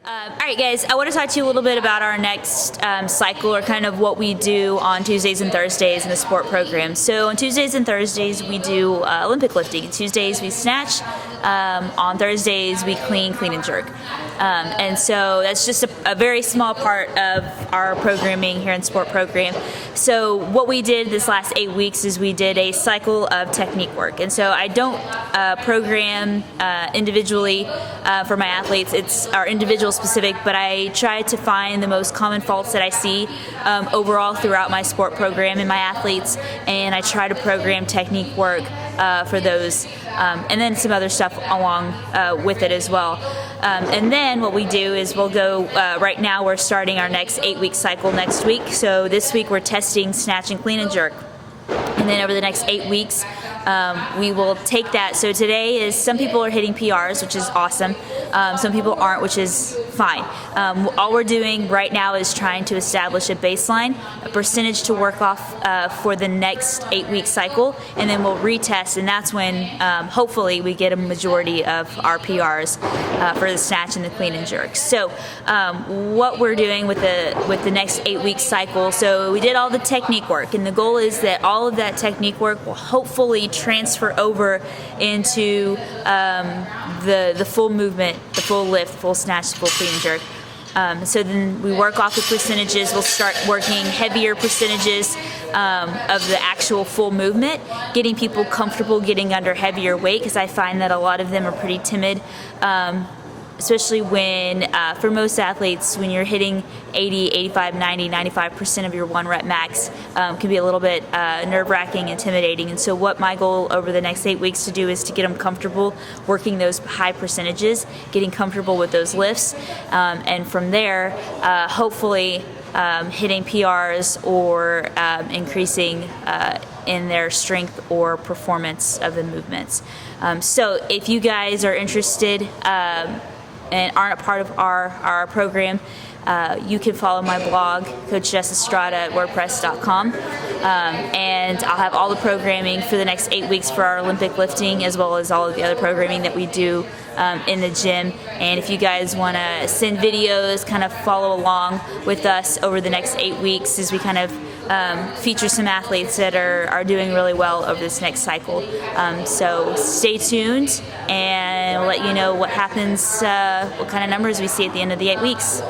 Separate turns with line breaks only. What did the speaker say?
All right, guys, I want to talk to you a little bit about our next cycle, or kind of what we do on Tuesdays and Thursdays in the sport program. So on Tuesdays and Thursdays, we do Olympic lifting. Tuesdays, we snatch. On Thursdays, we clean and jerk. And so that's just a very small part of our programming here in sport program. So what we did this last 8 weeks is we did a cycle of technique work. And so I don't program individually for my athletes. It's our individual specific, but I try to find the most common faults that I see overall throughout my sport program in my athletes, and I try to program technique work for those, and then some other stuff along with it as well. And then what we do is we'll go, right now we're starting our next 8-week cycle next week. So this week we're testing snatch and clean and jerk. And then over the next 8 weeks, we will take that. So today is, some people are hitting PRs, which is awesome. Some people aren't, which is fine. All we're doing right now is trying to establish a baseline, a percentage to work off for the next 8-week cycle, and then we'll retest, and that's when hopefully we get a majority of our PRs for the snatch and the clean and jerk. So what we're doing with the next 8-week cycle, so we did all the technique work, and the goal is that all of that technique work will hopefully transfer over into the full movement, the full lift, full snatch, full clean and jerk. So then we work off the percentages. We'll start working heavier percentages of the actual full movement, getting people comfortable getting under heavier weight, because I find that a lot of them are pretty timid, especially when, for most athletes, when you're hitting 80, 85, 90, 95% of your 1 rep max, can be a little bit nerve-wracking, intimidating. And so what my goal over the next 8 weeks to do is to get them comfortable working those high percentages, getting comfortable with those lifts, and from there, hopefully hitting PRs or increasing in their strength or performance of the movements. So if you guys are interested and aren't a part of our program, you can follow my blog, CoachJessEstrada at WordPress.com, and I'll have all the programming for the next 8 weeks for our Olympic lifting, as well as all of the other programming that we do in the gym. And if you guys want to send videos, kind of follow along with us over the next 8 weeks as we kind of feature some athletes that are doing really well over this next cycle. So stay tuned, and we'll let you know what happens, what kind of numbers we see at the end of the 8 weeks.